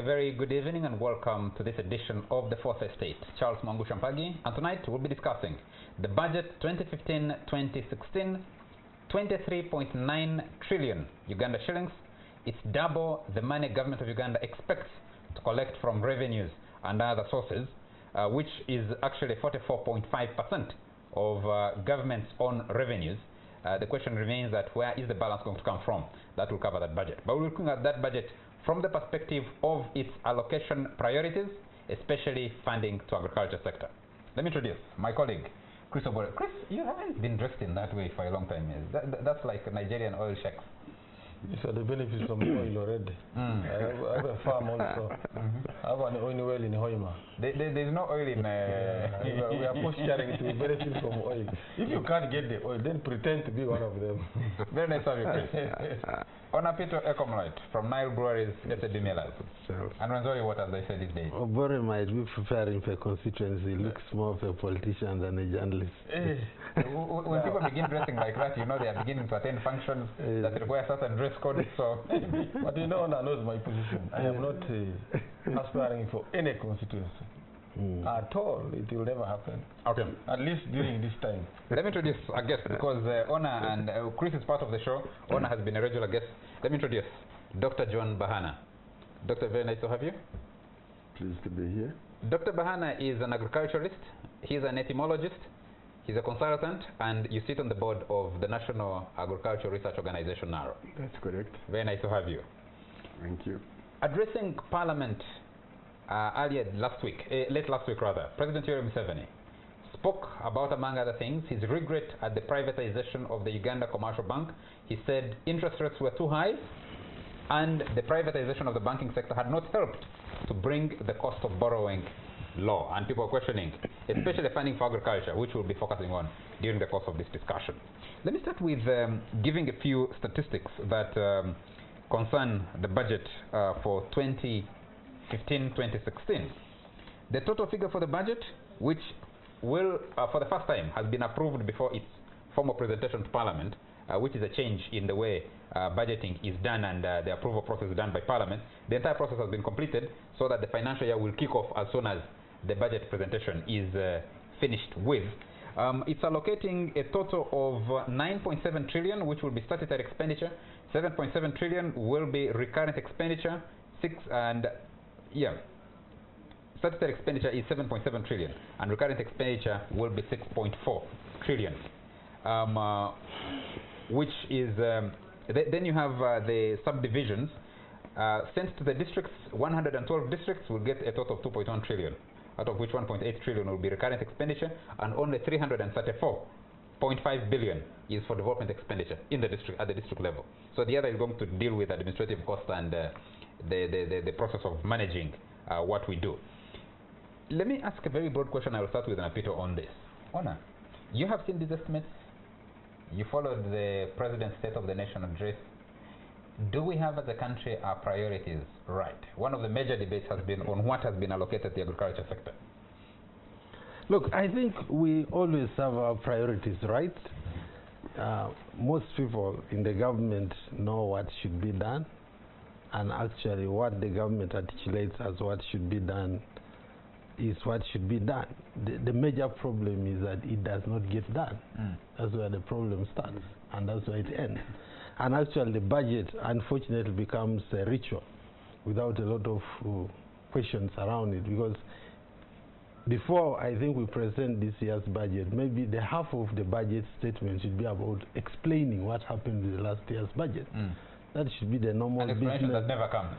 A very good evening and welcome to this edition of The Fourth Estate. Charles Mwangu Shampagi, and tonight we'll be discussing the budget 2015-2016, 23.9 trillion Uganda shillings. It's double the money government of Uganda expects to collect from revenues and other sources, which is actually 44.5% of government's own revenues. The question remains that where is the balance going to come from? That will cover that budget. But we're looking at that budget from the perspective of its allocation priorities, especially funding to agriculture sector. Let me introduce my colleague, Chris Obore. Chris, you haven't been dressed in that way for a long time. That's like Nigerian oil sheikhs. These are the benefits from oil already. I have a farm also. I have an oil well in Hoima. There's no oil in... we are posturing to benefit from oil. If you can't get the oil, then pretend to be one of them. Very nice of you, Chris. Onapito Ecomlight from Nile Breweries, SAD Millers. And Rwenzori, what as they say these days? Obore might be preparing for constituency. Looks more of a politician than a journalist. When people begin dressing like that, you know they are beginning to attend functions that require certain dress code. So, but you know, Ona knows my position. I am not aspiring for any constituency at all. It will never happen. Okay. At least during this time. Let me introduce a guest because Ona and Chris is part of the show. Ona has been a regular guest. Let me introduce Dr. John Bahana. Doctor, very nice to have you. Pleased to be here. Dr. Bahana is an agriculturalist. He's an etymologist. He's a consultant, and you sit on the board of the National Agricultural Research Organization, NARO. That's correct. Very nice to have you. Thank you. Addressing Parliament late last week, President Yoweri Museveni spoke about, among other things, his regret at the privatization of the Uganda Commercial Bank. He said interest rates were too high, and the privatization of the banking sector had not helped to bring the cost of borrowing low, and people are questioning, especially funding for agriculture, which we'll be focusing on during the course of this discussion. Let me start with giving a few statistics that concern the budget for 2015-2016. The total figure for the budget, which will, for the first time, has been approved before its formal presentation to Parliament, which is a change in the way budgeting is done and the approval process is done by Parliament. The entire process has been completed so that the financial year will kick off as soon as the budget presentation is finished with. It's allocating a total of 9.7 trillion, which will be statutory expenditure. 7.7 trillion will be recurrent expenditure. Statutory expenditure is 7.7 trillion, and recurrent expenditure will be 6.4 trillion. Which is then you have the subdivisions sent to the districts. 112 districts will get a total of 2.1 trillion, out of which 1.8 trillion will be recurrent expenditure, and only 334.5 billion is for development expenditure in the district at the district level. So the other is going to deal with administrative costs and the process of managing what we do. Let me ask a very broad question. I will start with Onapito on this. Ona, you have seen these estimates. You followed the President's State of the Nation address. Do we have as a country our priorities right? One of the major debates has been on what has been allocated to the agriculture sector. Look, I think we always have our priorities right. Most people in the government know what should be done, and actually what the government articulates as what should be done is what should be done. The major problem is that it does not get done. That's where the problem starts, and that's where it ends. And actually the budget, unfortunately, becomes a ritual without a lot of questions around it, because before I think we present this year's budget, maybe the half of the budget statement should be about explaining what happened with the last year's budget. That should be the normal business. That never comes.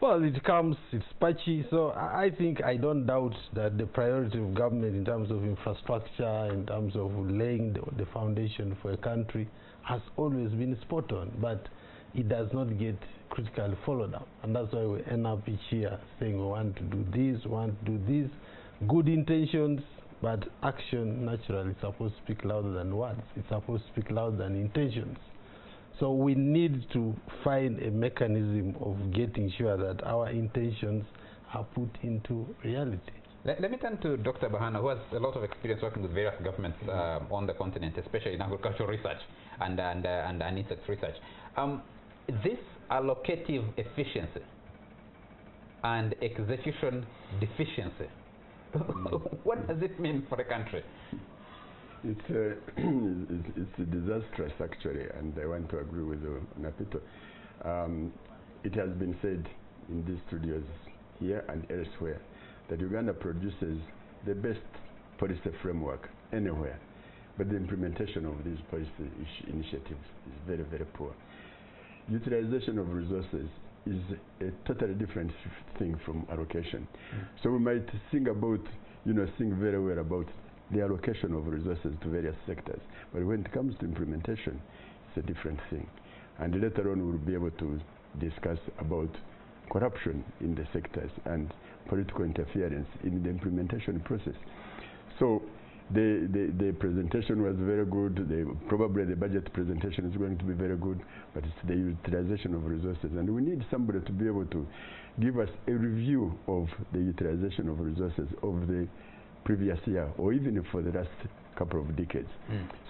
Well, it comes, it's patchy, so I think I don't doubt that the priority of government in terms of infrastructure, in terms of laying the foundation for a country has always been spot on, but it does not get critically followed up. And that's why we end up each year saying we want to do this, we want to do this. Good intentions, but action naturally is supposed to speak louder than words. It's supposed to speak louder than intentions. So we need to find a mechanism of getting sure that our intentions are put into reality. Let me turn to Dr. Bahana, who has a lot of experience working with various governments on the continent, especially in agricultural research and insect research. This allocative efficiency and execution deficiency. What does it mean for the country? It's disastrous, actually, and I want to agree with Napito. It has been said in these studios here and elsewhere that Uganda produces the best policy framework anywhere, but the implementation of these policy initiatives is very, very poor. Utilization of resources is a totally different thing from allocation. So we might think about, think very well about the allocation of resources to various sectors, but when it comes to implementation, it's a different thing. And later on we'll be able to discuss about corruption in the sectors and political interference in the implementation process. So the presentation was very good. Probably the budget presentation is going to be very good, but it's the utilization of resources. And we need somebody to be able to give us a review of the utilization of resources of the previous year, or even for the last couple of decades,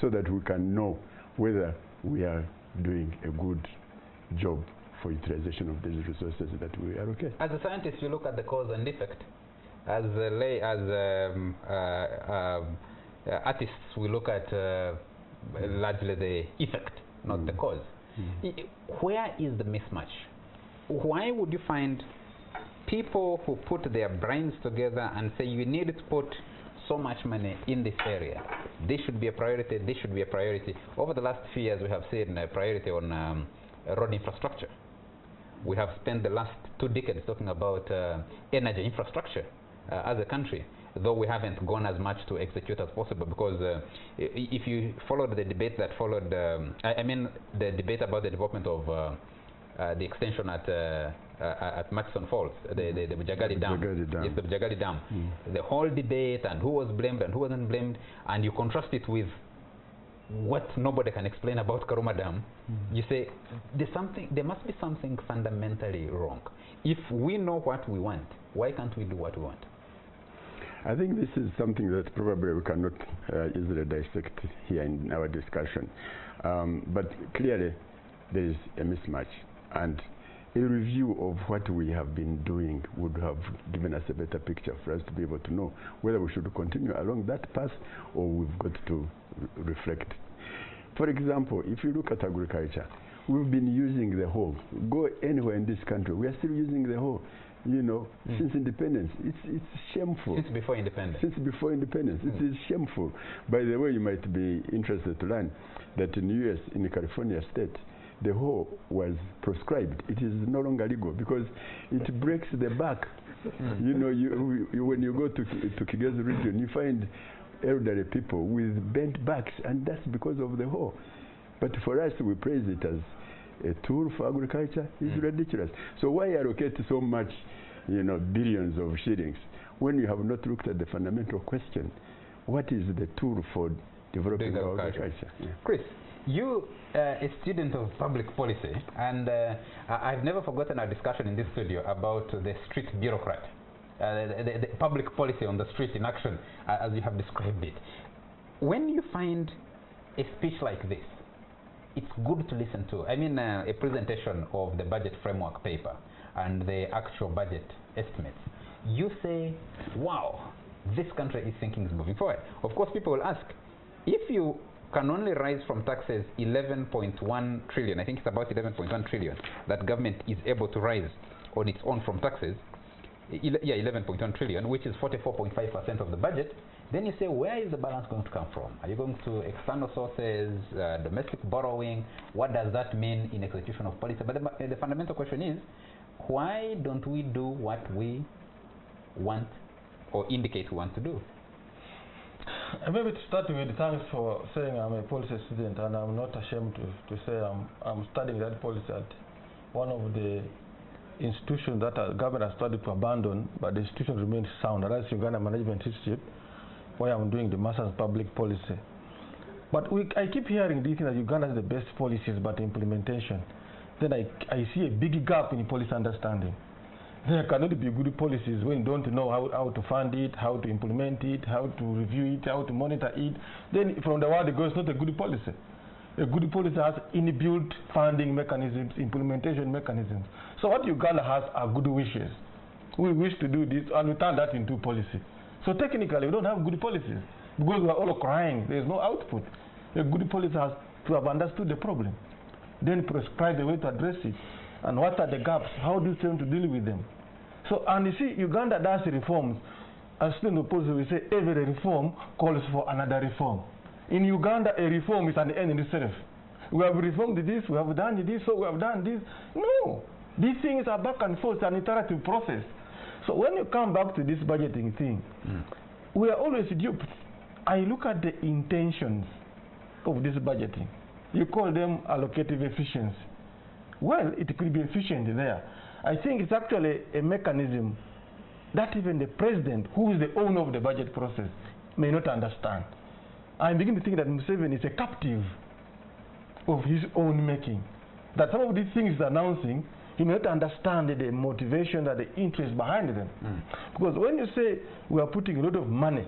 so that we can know whether we are doing a good job for utilization of these resources that we allocate. As a scientist, you look at the cause and effect. As artists, we look at largely the effect, not the cause. Where is the mismatch? Why would you find people who put their brains together and say you need to put so much money in this area, this should be a priority, this should be a priority? Over the last few years we have seen a priority on road infrastructure. We have spent the last 2 decades talking about energy infrastructure as a country, though we haven't gone as much to execute as possible, because if you followed the debate that followed, the debate about the development of the extension at Murchison Falls, the Bujagali Dam. Yes, the Bujagali Dam. The whole debate and who was blamed and who wasn't blamed, and you contrast it with what nobody can explain about Karuma Dam. You say there must be something fundamentally wrong. If we know what we want, why can't we do what we want? I think this is something that probably we cannot easily dissect here in our discussion. But clearly there is a mismatch, and a review of what we have been doing would have given us a better picture for us to be able to know whether we should continue along that path or we've got to reflect. For example, if you look at agriculture, we've been using the hoe. Go anywhere in this country, we are still using the hoe. Since independence, it's shameful. Since before independence. Since before independence, it is shameful. By the way, you might be interested to learn that in the US, in the California state, the hoe was proscribed. It is no longer legal because it breaks the back. When you go to Kigezo region, you find elderly people with bent backs, and that's because of the hoe. But for us, we praise it as a tool for agriculture. It's ridiculous. So why allocate so much, billions of shillings when you have not looked at the fundamental question? What is the tool for developing agriculture? Yeah. Chris, you a student of public policy, and I've never forgotten our discussion in this studio about the street bureaucrat, the public policy on the street in action, as you have described it. When you find a speech like this, it's good to listen to. A presentation of the budget framework paper and the actual budget estimates. You say, wow, this country is thinking is moving forward. Of course, people will ask, if you can only rise from taxes 11.1 trillion, I think it's about 11.1 trillion, that government is able to rise on its own from taxes, 11.1 trillion, which is 44.5% of the budget, then you say, where is the balance going to come from? Are you going to external sources, domestic borrowing? What does that mean in execution of policy? But the fundamental question is, why don't we do what we want or indicate we want to do? Maybe to start with, thanks for saying I'm a policy student, and I'm not ashamed to say I'm studying that policy at one of the institutions that our government has started to abandon, but the institution remains sound. That's Uganda Management Institute, where I'm doing the Master's in Public Policy. But I keep hearing this thing that Uganda has the best policies, but implementation. Then I see a big gap in policy understanding. There cannot be good policies when you don't know how to fund it, how to implement it, how to review it, how to monitor it. Then from the word it goes, not a good policy. A good policy has inbuilt funding mechanisms, implementation mechanisms. So what Uganda has are good wishes. we wish to do this, and we turn that into policy. So technically, we don't have good policies because we are all crying. There is no output. A good policy has to have understood the problem, then prescribe the way to address it, and what are the gaps? How do you tend to deal with them? So, and you see, Uganda does reforms. As student policy, we say every reform calls for another reform. In Uganda, a reform is an end in itself. We have reformed this, we have done this, so we have done this. No, these things are back and forth, an iterative process. So when you come back to this budgeting thing, we are always duped. I look at the intentions of this budgeting. You call them allocative efficiency. Well, it could be efficient there. I think it's actually a mechanism that even the president, who is the owner of the budget process, may not understand. I begin to think that Museveni is a captive of his own making. That some of these things he's announcing, he may not understand the motivation or the interest behind them. Because when you say we are putting a lot of money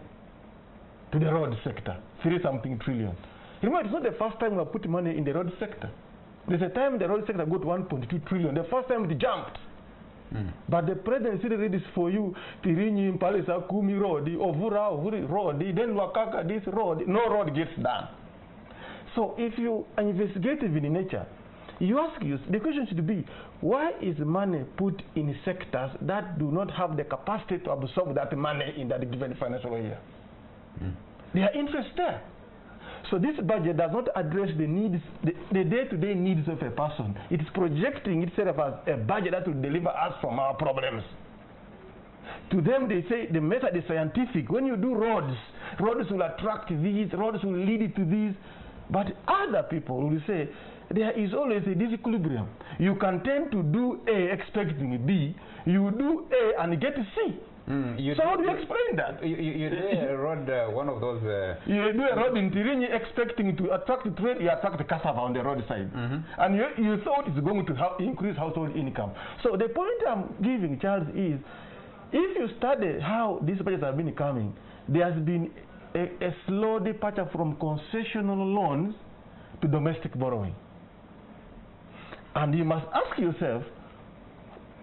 to the road sector, 30-something trillion, remember, it's not the first time we are putting money in the road sector. There's a time the road sector got 1.2 trillion. The first time it jumped. But the president still read this for you. Tirinyi, Mpalisa, Kumi Road, Ovura Road, then Wakaka, this road. No road gets done. So if you are investigative in nature, you ask yourself, the question should be, why is money put in sectors that do not have the capacity to absorb that money in that given financial year? There are interests there. So this budget does not address the needs, the day-to-day needs of a person. It is projecting itself as a budget that will deliver us from our problems. To them, they say the method is scientific. When you do roads, roads will attract these, roads will lead to these. But other people will say there is always a disequilibrium. You can tend to do A expecting B. You do A and get C. So how do you explain that? You do a road, one of those... you do a road in Tirinyi expecting to attract trade, you attract the cassava on the roadside. And you thought it's going to increase household income. So the point I'm giving, Charles, is if you study how these budgets have been coming, there has been a slow departure from concessional loans to domestic borrowing. And you must ask yourself,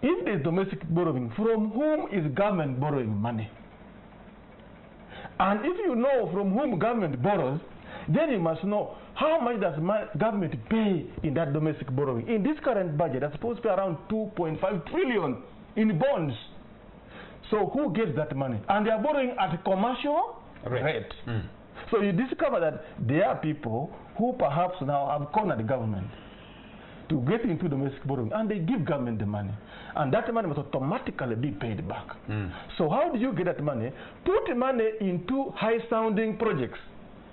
if there is domestic borrowing, from whom is government borrowing money? And if you know from whom government borrows, then you must know how much does government pay in that domestic borrowing. In this current budget, that's supposed to be around 2.5 trillion in bonds. So who gets that money? And they are borrowing at a commercial rate. So you discover that there are people who perhaps now have cornered the government to get into domestic borrowing, and they give government the money, and that money must automatically be paid back. So how do you get that money? Put money into high-sounding projects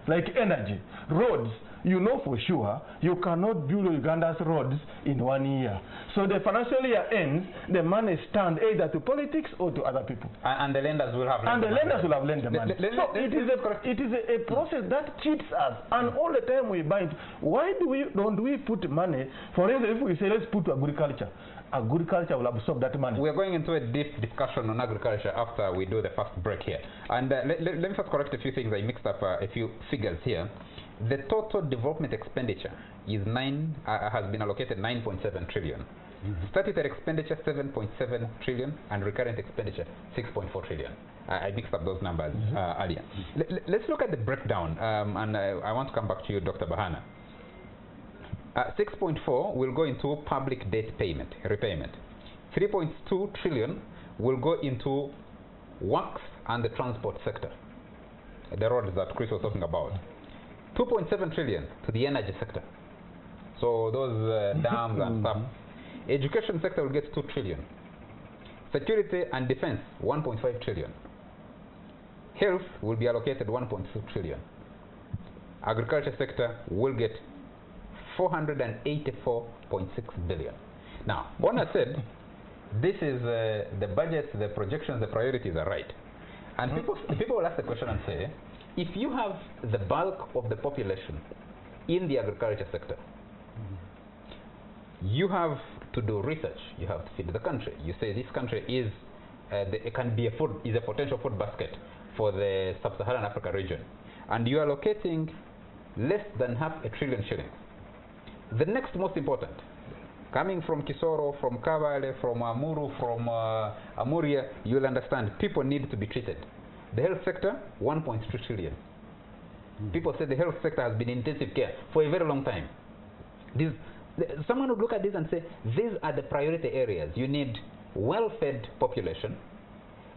like energy, roads. You know for sure you cannot build Uganda's roads in 1 year. So the financial year ends, the money stands either to politics or to other people. And the lenders will have lent the lenders will have lent the money. So it is a process that cheats us, and all the time we buy it. Why don't we put money, for instance, if we say let's put to agriculture, agriculture will absorb that money. We're going into a deep discussion on agriculture after we do the first break here. And let me first correct a few things. I mixed up a few figures here. The total development expenditure is has been allocated 9.7 trillion. Statutory expenditure 7.7 trillion and recurrent expenditure 6.4 trillion. I mixed up those numbers earlier. Let's look at the breakdown, and I want to come back to you, Dr. Bahana. 6.4 will go into public debt repayment. 3.2 trillion will go into works and the transport sector, the roads that Chris was talking about. 2.7 trillion to the energy sector, so those dams and stuff. Education sector will get 2 trillion. Security and defense 1.5 trillion. Health will be allocated 1.2 trillion. Agriculture sector will get 484.6 billion. Now, Bona said this is the budget, the projections, the priorities are right. And people will ask the question and say, if you have the bulk of the population in the agriculture sector, you have to do research. You have to feed the country. You say this country is it can be a potential food basket for the sub-Saharan Africa region, and you are allocating less than half a trillion shillings. The next most important, Coming from Kisoro, from Kabale, from Amuru, from Amuria, you'll understand people need to be treated. The health sector, 1.2 trillion. People say the health sector has been in intensive care for a very long time. Someone would look at this and say, these are the priority areas. You need well-fed population,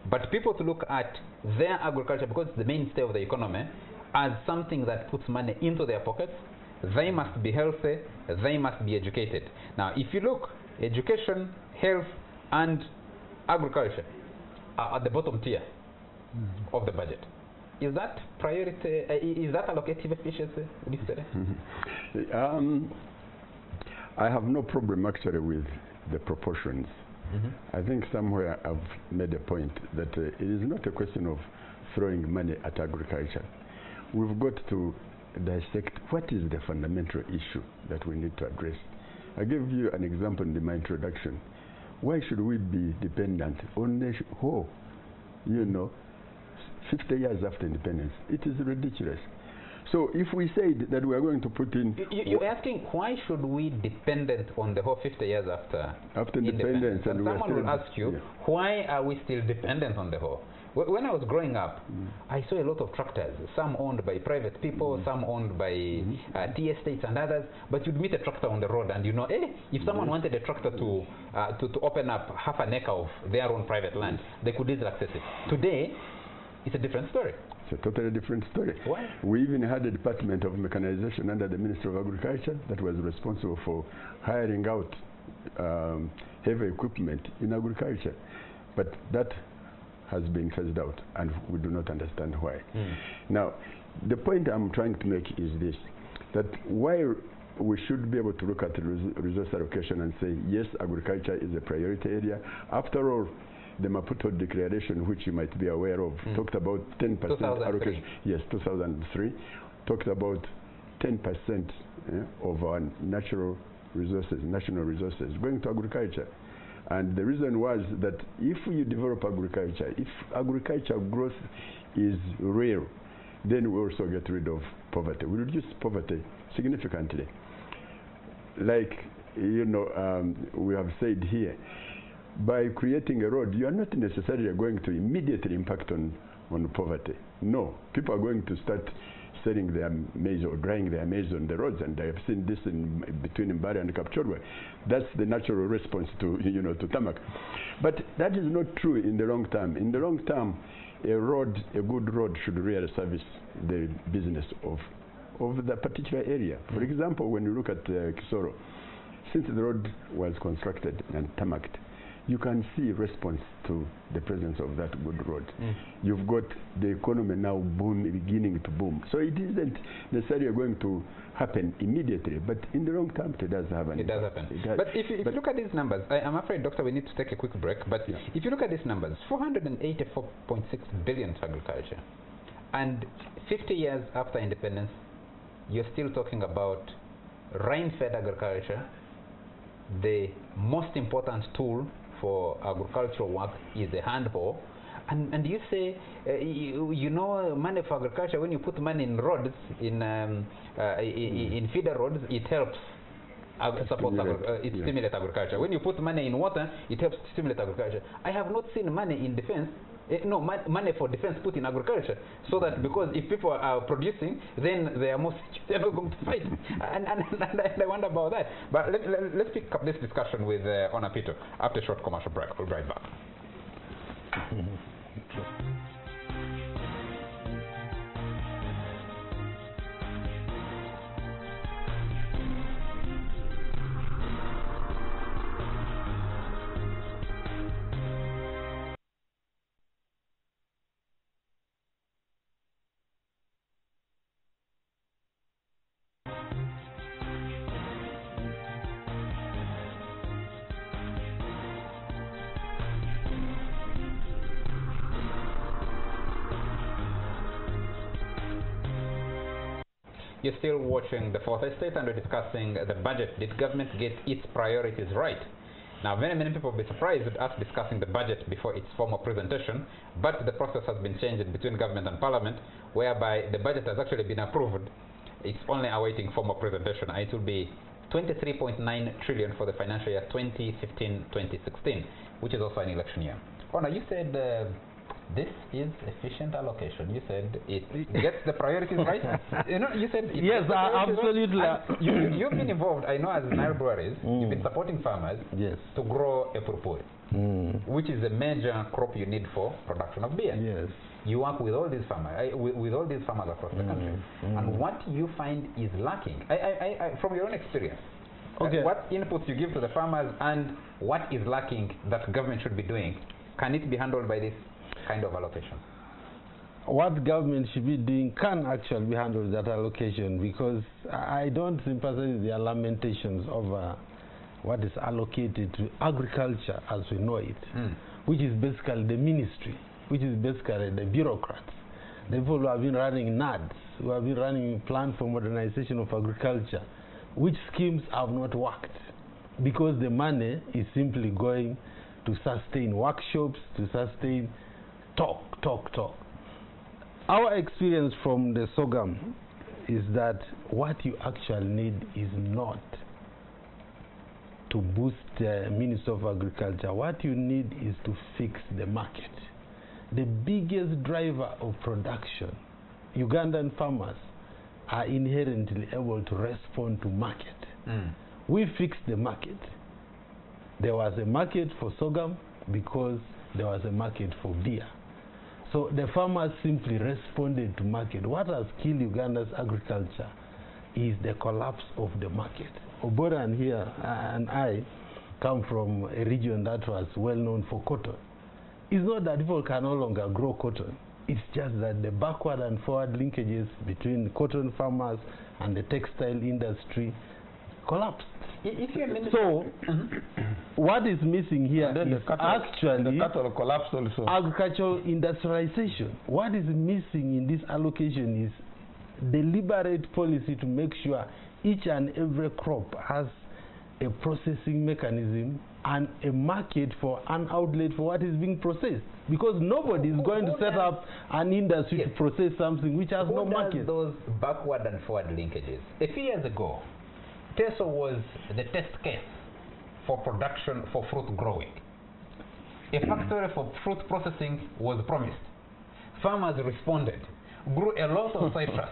but people to look at their agriculture, because it's the mainstay of the economy, as something that puts money into their pockets. They must be healthy, they must be educated. Now, if you look, education, health, and agriculture are at the bottom tier of the budget. Is that priority, is that allocative efficiency, would you say? I have no problem actually with the proportions. I think somewhere I've made a point that it is not a question of throwing money at agriculture. We've got to dissect what is the fundamental issue that we need to address. I gave you an example in my introduction. Why should we be dependent on the whole, 50 years after independence? It is ridiculous. So if we said that we are going to put in... You're asking why should we dependent on the whole 50 years after independence? And someone will ask you, why are we still dependent on the whole? When I was growing up, I saw a lot of tractors, some owned by private people, some owned by tea estates and others, but you'd meet a tractor on the road and if someone wanted a tractor to open up half an acre of their own private land, they could easily access it. Today, it's a different story. It's a totally different story. Why? We even had a Department of Mechanization under the Ministry of Agriculture that was responsible for hiring out heavy equipment in agriculture. But that has been phased out, and we do not understand why. Now, the point I'm trying to make is this, that while we should be able to look at the resource allocation and say, yes, agriculture is a priority area. After all, the Maputo Declaration, which you might be aware of, talked about 10% allocation. Yes, 2003, talked about 10% of our national resources going to agriculture. And the reason was that if you develop agriculture, if agriculture growth is real, then we also get rid of poverty. We reduce poverty significantly. Like, we have said here, by creating a road, you are not necessarily going to immediately impact on poverty. No, people are going to start selling their maize or drying their maize on the roads, and I have seen this between Mbari and Kapchorwa. That's the natural response to to tarmac. But that is not true in the long term. In the long term, a good road should really service the business of the particular area. For example, when you look at Kisoro, since the road was constructed and tarmacked, you can see response to the presence of that good road. You've got the economy now beginning to boom. So it isn't necessarily going to happen immediately, but in the long term it does happen. It does happen. But if you look at these numbers, I'm afraid, Doctor, we need to take a quick break, but if you look at these numbers, 484.6 billion to agriculture, and 50 years after independence, you're still talking about rain-fed agriculture. The most important tool for agricultural work is a hand hoe, and you say money for agriculture, when you put money in roads, in feeder roads, it helps support stimulate agriculture. When you put money in water, it helps stimulate agriculture. I have not seen money in defense, money for defense put in agriculture, so that because if people are producing, then they're not going to fight. and I wonder about that. But let's pick up this discussion with Hon. Apito after a short commercial break. We'll be right back. You're still watching The Fourth Estate, and we're discussing the budget. Did government get its priorities right? Now, many people will be surprised with us discussing the budget before its formal presentation, but the process has been changed between government and parliament, whereby the budget has actually been approved. It's only awaiting formal presentation, and it will be 23.9 trillion for the financial year 2015-2016, which is also an election year. Honor, you said this is efficient allocation. You said it gets the priorities right. You said it yes, absolutely. Right. You've been involved. I know as Nile Breweries, you've been supporting farmers to grow a purpuri, which is a major crop you need for production of beer. Yes. You work with all these farmers, with all these farmers across the country, and what you find is lacking. From your own experience, what inputs you give to the farmers and what is lacking that government should be doing, can it be handled by this kind of allocation? What government should be doing can actually be handled that allocation, because I don't sympathize with their lamentations over what is allocated to agriculture as we know it, which is basically the ministry, which is basically the bureaucrats, the people who have been running NADS, who have been running Plan for Modernization of Agriculture, which schemes have not worked because the money is simply going to sustain workshops, to sustain talk. Our experience from the sorghum is that what you actually need is not to boost the Ministry of Agriculture. What you need is to fix the market. The biggest driver of production, Ugandan farmers are inherently able to respond to market. We fixed the market. There was a market for sorghum because there was a market for beer. So the farmers simply responded to market. What has killed Uganda's agriculture is the collapse of the market. Oboran here and I come from a region that was well known for cotton. It's not that people can no longer grow cotton. It's just that the backward and forward linkages between cotton farmers and the textile industry collapsed. So, what is missing here is actually the cattle collapsed also. Agricultural industrialization. What is missing in this allocation is deliberate policy to make sure each and every crop has a processing mechanism and a market for an outlet for what is being processed. Because nobody is going to set up an industry to process something which has no market. Those backward and forward linkages. A few years ago, Teso was the test case for production for fruit growing. A factory for fruit processing was promised. Farmers responded, grew a lot of citrus,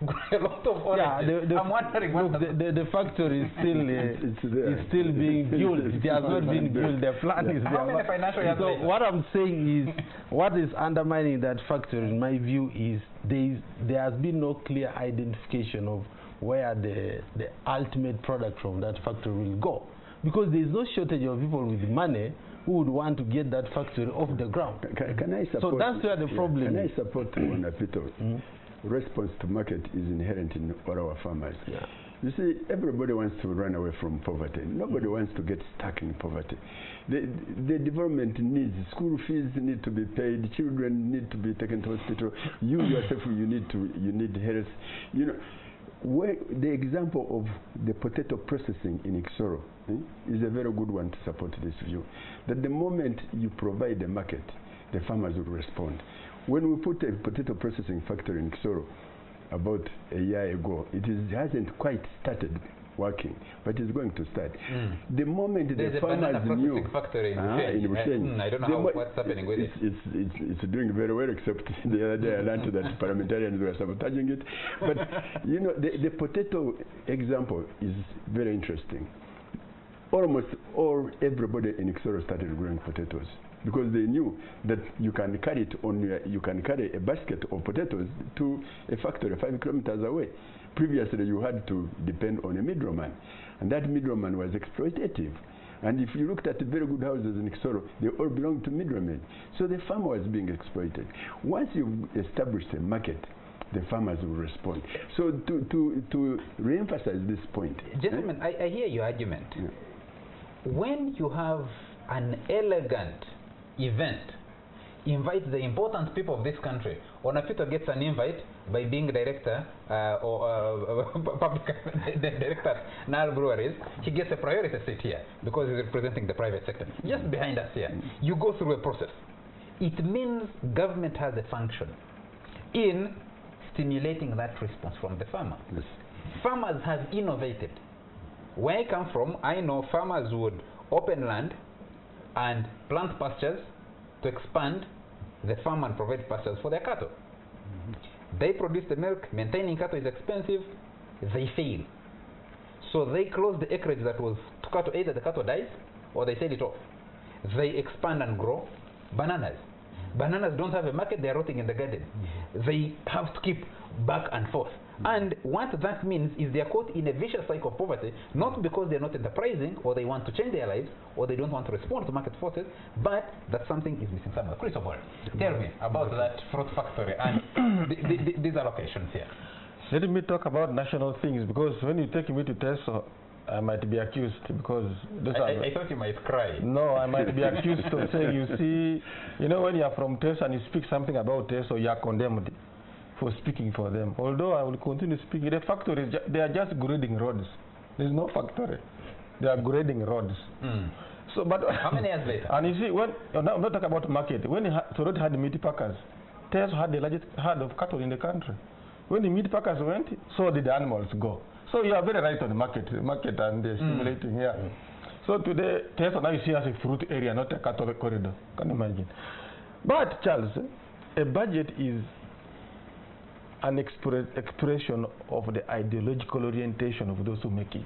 grew a lot of oranges. I'm wondering what the factory is still being built. It has not been built. The plan is there. How many financial years later? What I'm saying is, what is undermining that factory, in my view, is there has been no clear identification of where the ultimate product from that factory will go. Because there is no shortage of people with money who would want to get that factory off the ground. Can I support, so that's where the problem is. Can I support Wanapito? Response to market is inherent in all our farmers. You see, everybody wants to run away from poverty. Nobody wants to get stuck in poverty. The development needs, school fees need to be paid, children need to be taken to hospital, you yourself, you need health. You know, the example of the potato processing in Ixoro is a very good one to support this view. That the moment you provide a market, the farmers will respond. When we put a potato processing factory in Ixoro about a year ago, it hasn't quite started working, but it's going to start. The moment the farmers knew, factory in Bushenyi. I don't know what's happening with it. It's doing very well, except the other day I learned that parliamentarians were sabotaging it. But you know, the potato example is very interesting. Almost everybody in Ixoro started growing potatoes because they knew that you can carry it you can carry a basket of potatoes to a factory 5 kilometers away. Previously, you had to depend on a middleman, and that middleman was exploitative. And if you looked at the very good houses in Ixoro, they all belonged to middlemen. So the farmer was being exploited. Once you establish a market, the farmers will respond. So to re-emphasize this point. Gentlemen, I hear your argument. When you have an elegant event, invite the important people of this country. Wanapito gets an invite by being director or public director Nile Breweries. He gets a priority seat here because he's representing the private sector. Just behind us here, you go through a process. It means government has a function in stimulating that response from the farmer. Farmers have innovated Where I come from, I know farmers would open land and plant pastures to expand the farm and provide pastures for their cattle. They produce the milk, maintaining cattle is expensive, they fail. So they close the acreage that was to cattle, either the cattle dies or they sell it off. They expand and grow bananas. Bananas don't have a market, they're rotting in the garden. They have to keep back and forth. And what that means is they're caught in a vicious cycle of poverty, not because they're not enterprising or they want to change their lives or they don't want to respond to market forces, but that something is missing somewhere. Christopher, tell me about that fruit factory and these allocations here. Let me talk about national things, because when you take me to TESO, I might be accused, because I thought you might cry. No, I might be accused of saying, you see, you know, when you are from TESO and you speak something about TESO, you are condemned for speaking for them. Although I will continue speaking. The factory, they are just grading roads. There is no factory. They are grading roads. So, but how many years later? And you see, when I'm not talking about market. When Toronto had meat packers, TESO had the largest herd of cattle in the country. When the meat packers went, so did the animals go. So you are very right on the market and the stimulating here. So today, TESO now you see as a fruit area, not a cattle corridor. Can you imagine? But Charles, a budget is an expression of the ideological orientation of those who make it.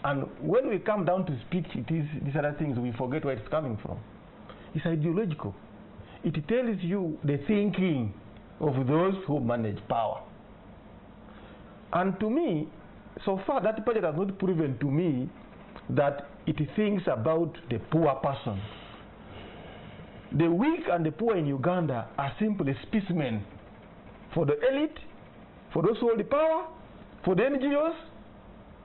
And when we come down to speak these other things, we forget where it's coming from. It's ideological. It tells you the thinking of those who manage power. And to me, so far that budget has not proven to me that it thinks about the poor person. The weak and the poor in Uganda are simply specimen for the elite, for those who hold the power, for the NGOs,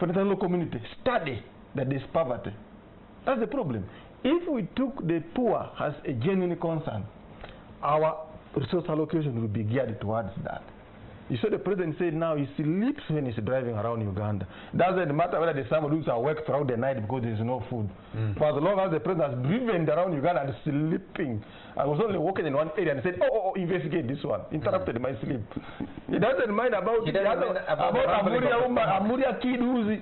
for the international community. Study that there's poverty. That's the problem. If we took the poor as a genuine concern, our resource allocation will be geared towards that. You saw the president said now he sleeps when he's driving around Uganda. Doesn't matter whether the summer doing work throughout the night because there's no food. For as long as the president has driven around Uganda and sleeping, I was only walking in one area and said, investigate this one. Interrupted my sleep. He doesn't mind about Amuria kid who's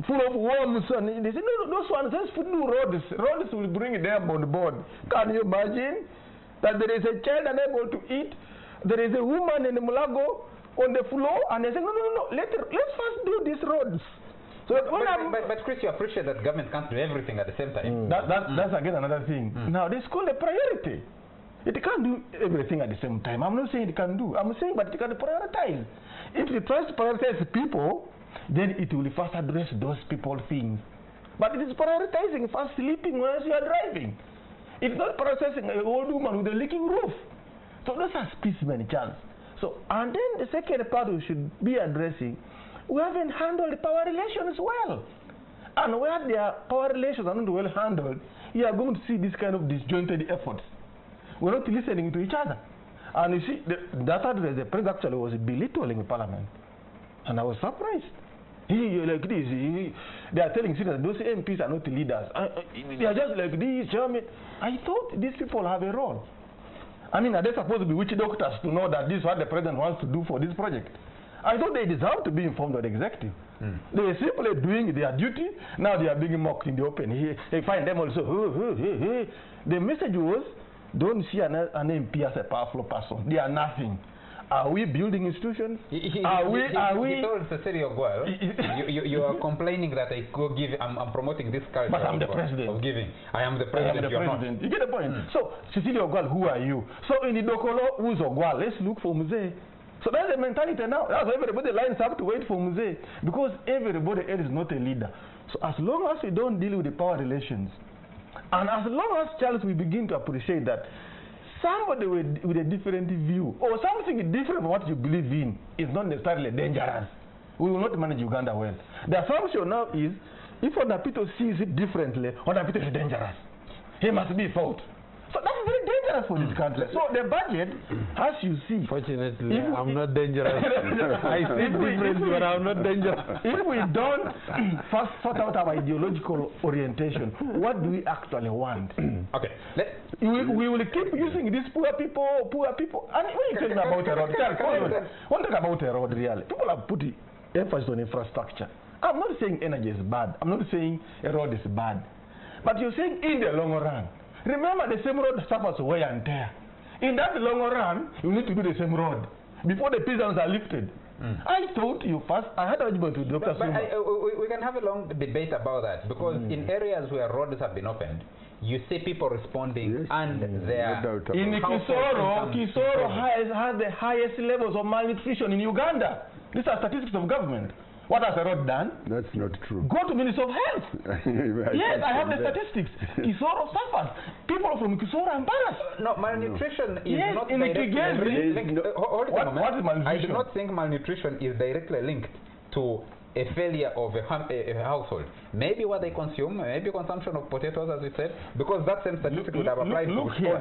full of worms. And they said, no, those ones, let's put new roads. Roads will bring them on board. Can you imagine that there is a child unable to eat? There is a woman in the Mulago on the floor, and they say, no, let's first do these roads. So but Chris, you appreciate that government can't do everything at the same time. That's again another thing. Now, it's called a priority. It can't do everything at the same time. I'm not saying it can do. I'm saying, but it can prioritize. If it tries to prioritize people, then it will first address those people things. But it is prioritizing first sleeping while you are driving. It's not prioritizing an old woman with a leaking roof. So those are specimen chance. So, and then the second part we should be addressing, we haven't handled the power relations well. And where their power relations are not well handled, you are going to see this kind of disjointed efforts. We're not listening to each other. And you see, that address, the president actually was belittling Parliament. And I was surprised. Like this, they are telling citizens those MPs are not leaders. They are just like this, Chairman. I thought these people have a role. I mean, are they supposed to be witch doctors to know that this is what the president wants to do for this project? I thought they deserve to be informed of the executive. They are simply doing their duty. Now they are being mocked in the open. They find them also. The message was, don't see an MP as a powerful person. They are nothing. Are we building institutions? He told Cecily Ogwal, you are complaining that I'm promoting this culture but I'm the president. Of giving. I am the president. You get the point? So, Cecily Ogwal, who are you? So, in the Dokolo, who's Ogwal? Let's look for Mzee. So that's the mentality now. That's why everybody lines up to wait for Mzee. Because everybody else is not a leader. So as long as we don't deal with the power relations, and as long as, Charles, we begin to appreciate that somebody with a different view or something different from what you believe in is not necessarily dangerous, we will not manage Uganda well. The assumption now is if Onapito sees it differently, Onapito is dangerous. He must be fault. So that's very dangerous for this country. So the budget, as you see... Fortunately, I'm not dangerous. I see different, but I'm not dangerous. If we don't first sort out our ideological orientation, what do we actually want? Okay. We will keep using these poor people. And when you talk about a road, one talk about a road really. People have put emphasis on infrastructure. I'm not saying energy is bad. I'm not saying a road is bad. But you're saying in the long run. Remember, the same road suffers wear and tear. In that long run, you need to do the same road before the prisons are lifted. I thought you first, I had argument with Dr. Suma. We can have a long debate about that, because in areas where roads have been opened, you see people responding, and their in Kisoro has the highest levels of malnutrition in Uganda. These are statistics of government. What has the road done? That's not true. Go to Minister of Health. Yes, I have the statistics. Kisoro suffers. People from Kisoro are embarrassed. No, malnutrition is not in directly linked. Hold on a moment. What is malnutrition? I do not think malnutrition is directly linked to a failure of a household. Maybe what they consume, maybe consumption of potatoes, as we said, because that same statistic would have applied look to here,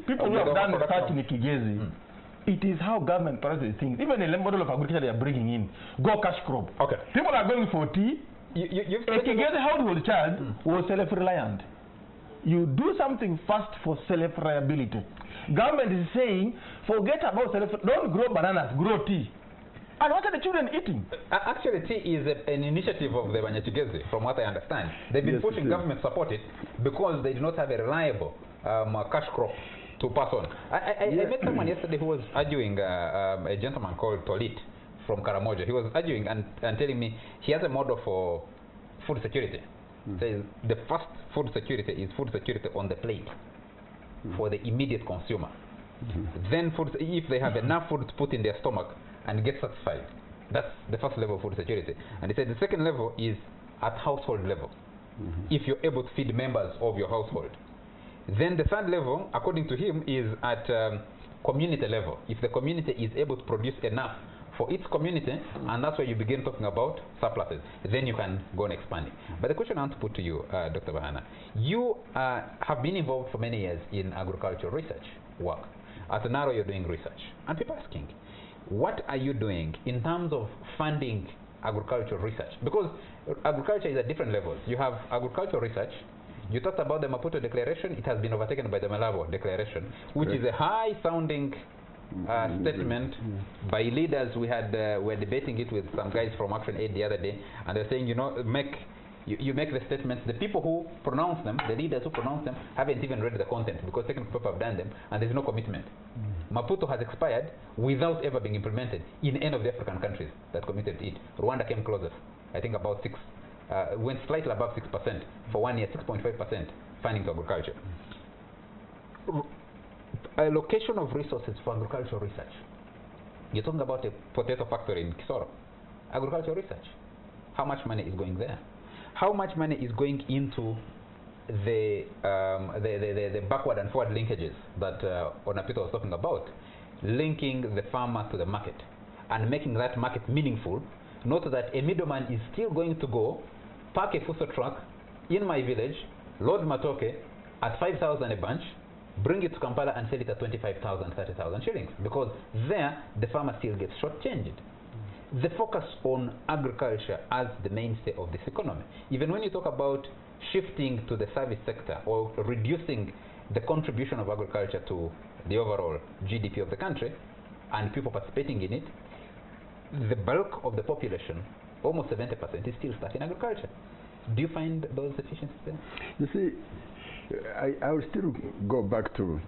people who have done research in Kigezi. It is how government prices things. Even the model of agriculture they are bringing in, go cash crop. Okay. People are going for tea. A Kigezi household child was self-reliant. You do something first for self-reliability. Government is saying, forget about don't grow bananas, grow tea. And what are the children eating? Actually, tea is an initiative of the Banyachigezi, from what I understand. They've been pushing government support it because they do not have a reliable cash crop to pass on. I met someone yesterday who was arguing, a gentleman called Tolit from Karamoja. He was arguing and telling me he has a model for food security. Says the first food security is food security on the plate for the immediate consumer. Then if they have enough food to put in their stomach and get satisfied, that's the first level of food security. And he said the second level is at household level, if you're able to feed members of your household. Then the third level, according to him, is at community level. If the community is able to produce enough for its community, and that's where you begin talking about surpluses, then you can go and expand it. But the question I want to put to you, Dr. Bahana, you have been involved for many years in agricultural research work. At NARO, you're doing research. And people are asking, what are you doing in terms of funding agricultural research? Because agriculture is at different levels. You have agricultural research. You talked about the Maputo Declaration. It has been overtaken by the Malabo Declaration, which is a high-sounding statement by leaders. We were debating it with some guys from Action Aid the other day, and they're saying, you know, you make the statements. The people who pronounce them, the leaders who pronounce them, haven't even read the content because technical people have done them, and there's no commitment. Maputo has expired without ever being implemented in any of the African countries that committed it. Rwanda came closer, I think about 6. Went slightly above 6% for 1 year, 6.5% funding to agriculture. Allocation of resources for agricultural research. You're talking about a potato factory in Kisoro. Agricultural research. How much money is going there? How much money is going into the backward and forward linkages that Onapito was talking about, linking the farmer to the market and making that market meaningful? Note that a middleman is still going to go park a Fuso truck in my village, load matoke at 5,000 a bunch, bring it to Kampala and sell it at 25,000, 30,000 shillings, because there the farmer still gets shortchanged. The focus on agriculture as the mainstay of this economy. Even when you talk about shifting to the service sector or reducing the contribution of agriculture to the overall GDP of the country and people participating in it, the bulk of the population, almost 70%, is still stuck in agriculture. Do you find those efficiencies there? You see, I will still go back to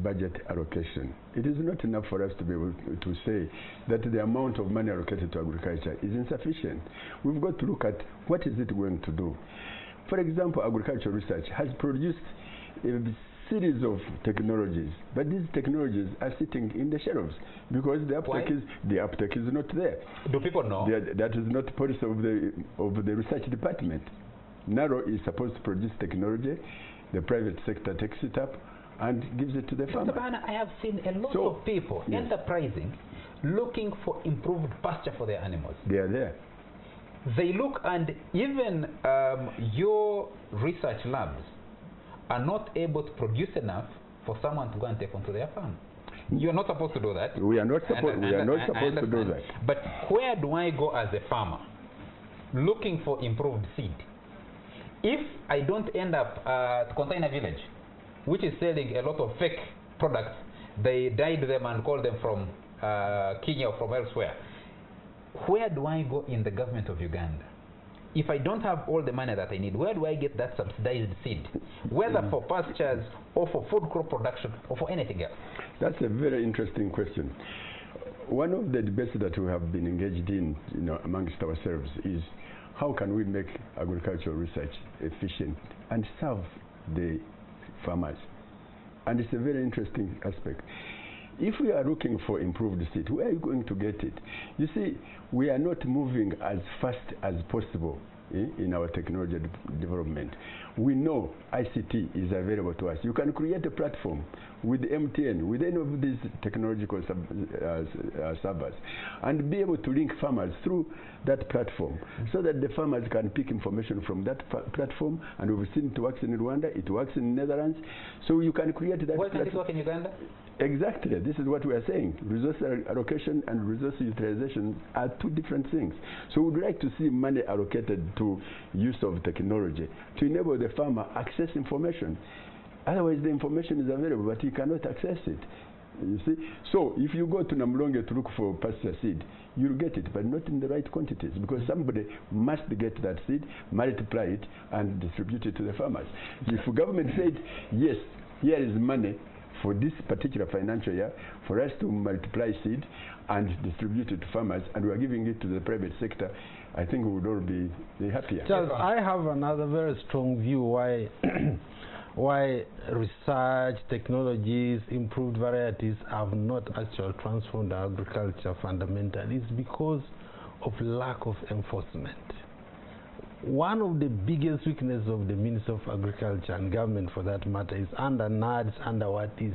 budget allocation. It is not enough for us to be able to say that the amount of money allocated to agriculture is insufficient. We've got to look at what is it going to do. For example, agricultural research has produced a series of technologies, but these technologies are sitting in the shelves because the uptake is not there. Do people know? That is not policy of the research department. NARO is supposed to produce technology, the private sector takes it up and gives it to the farmer. Dr. Bahana, I have seen a lot of people enterprising, looking for improved pasture for their animals. They are there. They look, and even your research labs are not able to produce enough for someone to go and take onto their farm. You're not supposed to do that. We are not supposed to do that. But where do I go as a farmer looking for improved seed? If I don't end up at Container Village, which is selling a lot of fake products, they dyed them and called them from Kenya or from elsewhere, where do I go in the government of Uganda? If I don't have all the money that I need, where do I get that subsidized seed? Whether for pastures or for food crop production or for anything else? That's a very interesting question. One of the debates that we have been engaged in, amongst ourselves is how can we make agricultural research efficient and serve the farmers? And it's a very interesting aspect. If we are looking for improved seed, where are you going to get it? You see, we are not moving as fast as possible in our technology development. We know ICT is available to us. You can create a platform with MTN, with any of these technological servers, and be able to link farmers through that platform so that the farmers can pick information from that platform. And we've seen it works in Rwanda, it works in the Netherlands. So you can create that. Why can't it work in Uganda? Exactly. This is what we are saying. Resource allocation and resource utilization are two different things. So we'd like to see money allocated to use of technology to enable the farmer access information. Otherwise, the information is available, but he cannot access it. You see? So if you go to Namulonge to look for pasture seed, you'll get it, but not in the right quantities, because somebody must get that seed, multiply it, and distribute it to the farmers. If the government said, yes, here is money for this particular financial year for us to multiply seed and distribute it to farmers, and we are giving it to the private sector, I think we would all be happier. Charles, I have another very strong view why research, technologies, improved varieties have not actually transformed agriculture fundamentally. It's because of lack of enforcement. One of the biggest weaknesses of the Minister of Agriculture and government for that matter is under NADS, under what is.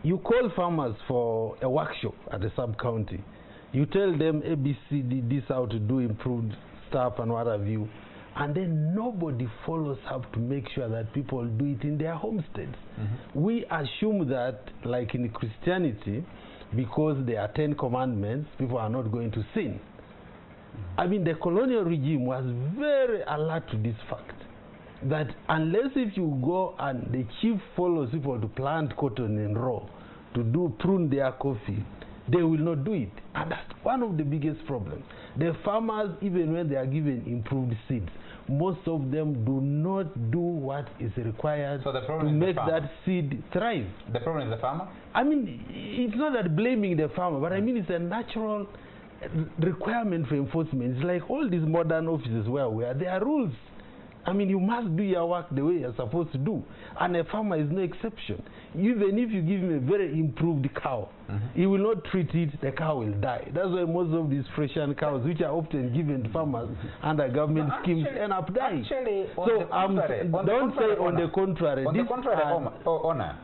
You call farmers for a workshop at the sub-county. You tell them ABCD, this how to do improved stuff and what have you. And then nobody follows up to make sure that people do it in their homesteads. We assume that, like in Christianity, because there are 10 commandments, people are not going to sin. I mean, the colonial regime was very alert to this fact, that unless if you go and the chief follows people to plant cotton in raw, to prune their coffee, they will not do it. And that's one of the biggest problems. The farmers, even when they are given improved seeds, most of them do not do what is required to make that seed thrive. The problem is the farmer? I mean, it's not that blaming the farmer, but I mean it's a natural requirement for enforcement. It's like all these modern offices where there are rules. I mean, you must do your work the way you're supposed to do. And a farmer is no exception. Even if you give him a very improved cow, he will not treat it, the cow will die. That's why most of these Fresian cows, which are often given to farmers under government schemes, end up dying. Actually, so don't say on the contrary. On the contrary, Honor,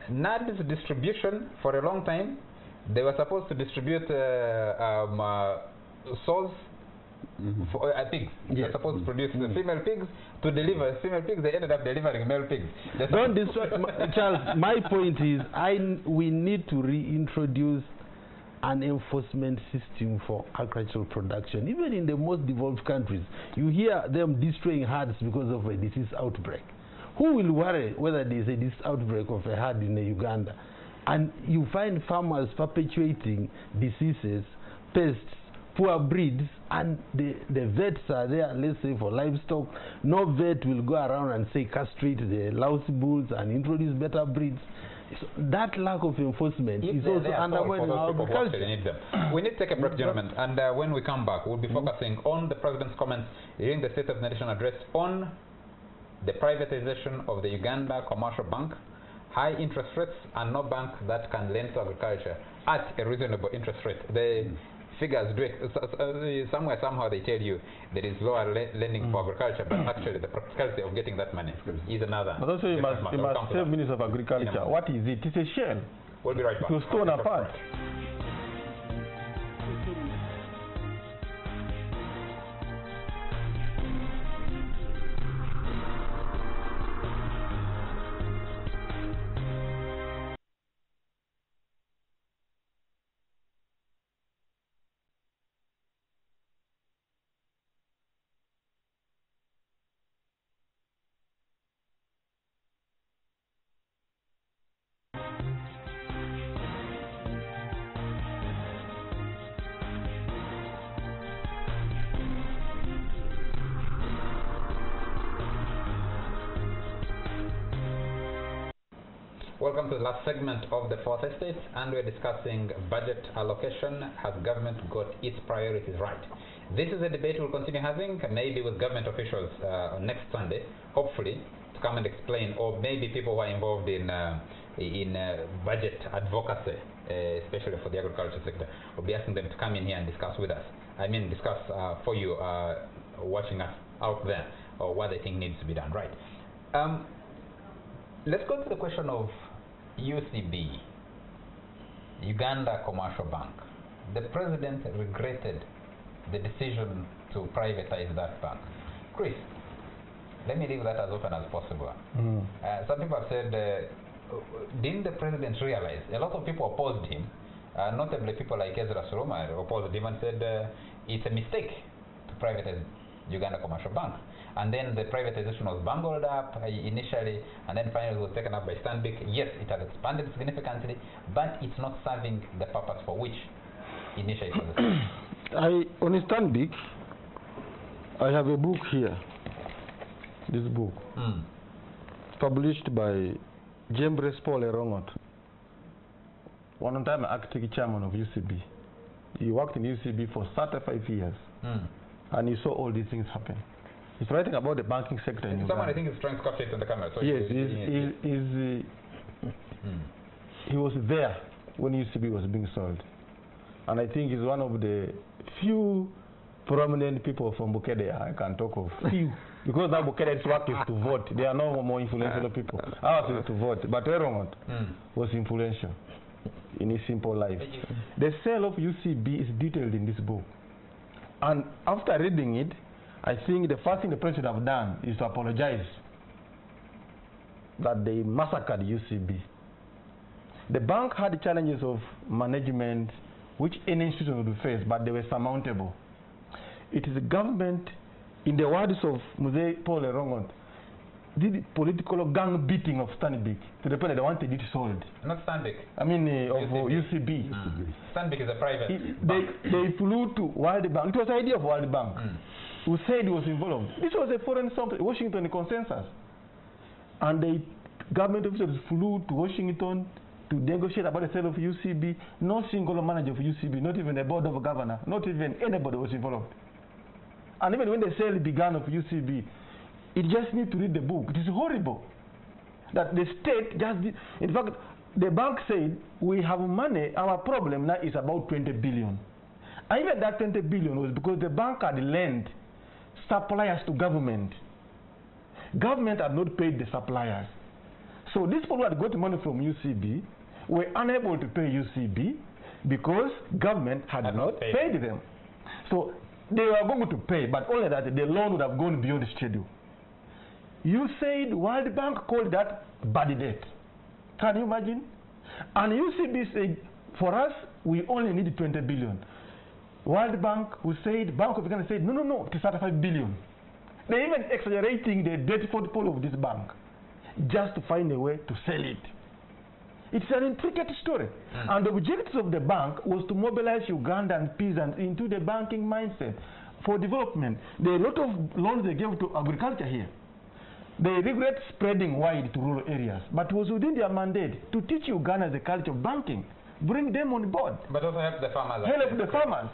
NAD's distribution for a long time, they were supposed to distribute sows for pigs. They're supposed to produce female pigs to deliver female pigs. They ended up delivering male pigs. Don't destroy, Charles. My point is, we need to reintroduce an enforcement system for agricultural production. Even in the most developed countries, you hear them destroying herds because of a disease outbreak. Who will worry whether there is a disease outbreak of a herd in Uganda? And you find farmers perpetuating diseases, pests, poor breeds, and the vets are there, let's say, for livestock. No vet will go around and say castrate the lousy bulls and introduce better breeds. So that lack of enforcement is also undermining our agriculture. We need to take a break, gentlemen, and when we come back, we'll be focusing on the President's comments during the State of the Nation address on the privatization of the Uganda Commercial Bank, high interest rates, and no bank that can lend to agriculture at a reasonable interest rate. The figures do it, somehow they tell you there is lower lending for agriculture, but actually the practicality of getting that money is another. But also you must say, Minister of Agriculture, what is it? It's a shell. We'll be right back. It was torn apart. Welcome to the last segment of the Fourth Estate, and we're discussing budget allocation. Has government got its priorities right? This is a debate we'll continue having, maybe with government officials next Sunday, hopefully, to come and explain, or maybe people who are involved in budget advocacy, especially for the agriculture sector. We'll be asking them to come in here and discuss with us. I mean, discuss for you watching us out there, or what they think needs to be done. Right. Let's go to the question of UCB, Uganda Commercial Bank. The president regretted the decision to privatize that bank. Chris, let me leave that as open as possible. Some people have said, didn't the president realize? A lot of people opposed him, notably people like Ezra Suruma opposed him and said it's a mistake to privatize Uganda Commercial Bank. And then the privatization was bungled up initially, and then finally it was taken up by Stanbic. Yes, it has expanded significantly, but it's not serving the purpose for which initially it was established. On Stanbic, I have a book here. This book, published by Jembres Paul Erongot, one time acting chairman of UCB. He worked in UCB for 35 years, and he saw all these things happen. He's writing about the banking sector in Uganda. Someone, I think, is trying to capture it on the camera. So yes, he was there when UCB was being sold. And I think he's one of the few prominent people from Bukedea I can talk of. Few. Because now Bukedea's work is to vote. There are no more influential people. Ours is to vote. But Erongot was influential in his simple life. The sale of UCB is detailed in this book. And after reading it, I think the first thing the president have done is to apologize that they massacred UCB. The bank had challenges of management which any institution would face, but they were surmountable. It is the government, in the words of Mzee Paul Erongot, did political gang beating of Stanbic to the point that they wanted it sold. Not Stanbic. I mean of UCB. Stanbic is a private bank. They flew to World Bank. It was the idea of World Bank. Who said he was involved. This was a foreign Washington consensus. And the government officials flew to Washington to negotiate about the sale of UCB. No single manager of UCB, not even the board of governors, not even anybody was involved. And even when the sale began of UCB, it just need to read the book. It is horrible that the state just did. In fact, the bank said, we have money, our problem now is about 20 billion. And even that 20 billion was because the bank had lent suppliers to government. Government had not paid the suppliers. So these people who had got money from UCB were unable to pay UCB because government had not paid them. So they were going to pay, but only that the loan would have gone beyond schedule. You said World Bank called that bad debt. Can you imagine? And UCB said, for us, we only need 20 billion. World Bank, who said, Bank of Uganda said, no, it is 35 billion. They're even exaggerating the debt portfolio of this bank just to find a way to sell it. It's an intricate story. And the objective of the bank was to mobilize Ugandan peasants into the banking mindset for development. There are a lot of loans they gave to agriculture here. They regret spreading wide to rural areas, but it was within their mandate to teach Uganda the culture of banking. Bring them on board. But also help the farmers. Help the farmers.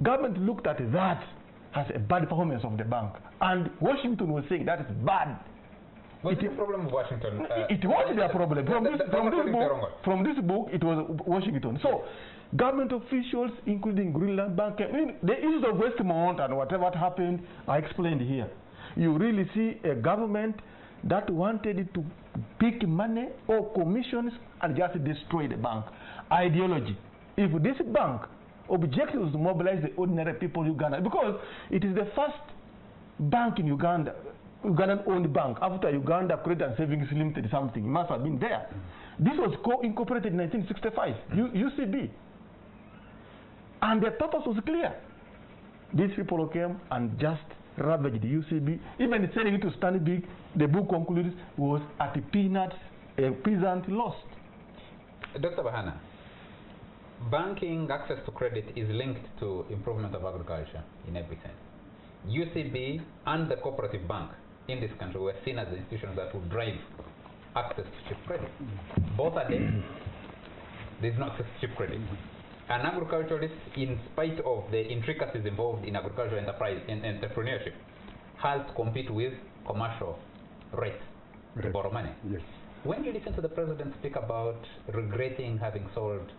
Government looked at that as a bad performance of the bank. And Washington was saying that is bad. Was it a problem with Washington? It was their problem. From this book, it was Washington. So, government officials, including Greenland Bank, the issues of Westmont and whatever happened, I explained here. You really see a government that wanted to pick money or commissions and just destroy the bank. Ideology. If this bank objective is to mobilize the ordinary people in Uganda, because it is the first bank in Uganda, Ugandan-owned bank, after Uganda Credit and Savings Limited something, it must have been there. This was incorporated in 1965, UCB. And the purpose was clear. These people came and just ravaged the UCB. Even selling it to Stanbic, the book concludes, was at peanuts, a peasant lost. Dr. Bahana, banking access to credit is linked to improvement of agriculture in every sense. UCB and the cooperative bank in this country were seen as the institutions that would drive access to cheap credit. Both are dead. There's no access to cheap credit. An agriculturalist, in spite of the intricacies involved in agricultural enterprise and entrepreneurship, has to compete with commercial rates to borrow money. Yes. When you listen to the president speak about regretting having sold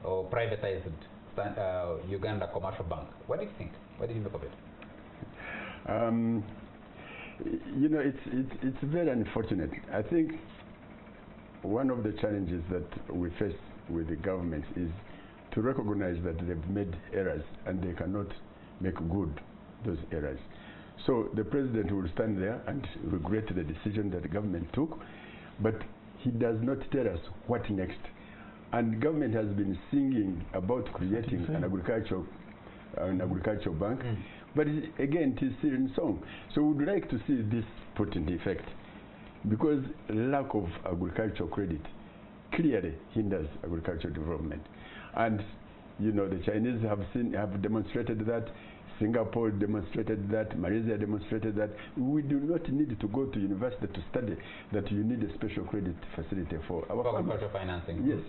or privatized Uganda Commercial Bank, what do you think? What do you make of it? You know, it's very unfortunate. I think one of the challenges that we face with the government is to recognize that they've made errors and they cannot make good those errors. So the president will stand there and regret the decision that the government took, but he does not tell us what next. And government has been singing about creating an agricultural bank, but again, it is still in song. So we would like to see this put into effect, because lack of agricultural credit clearly hinders agricultural development. And you know, the Chinese have demonstrated that, Singapore demonstrated that, Malaysia demonstrated that. We do not need to go to university to study that you need a special credit facility for our agricultural financing. Yes.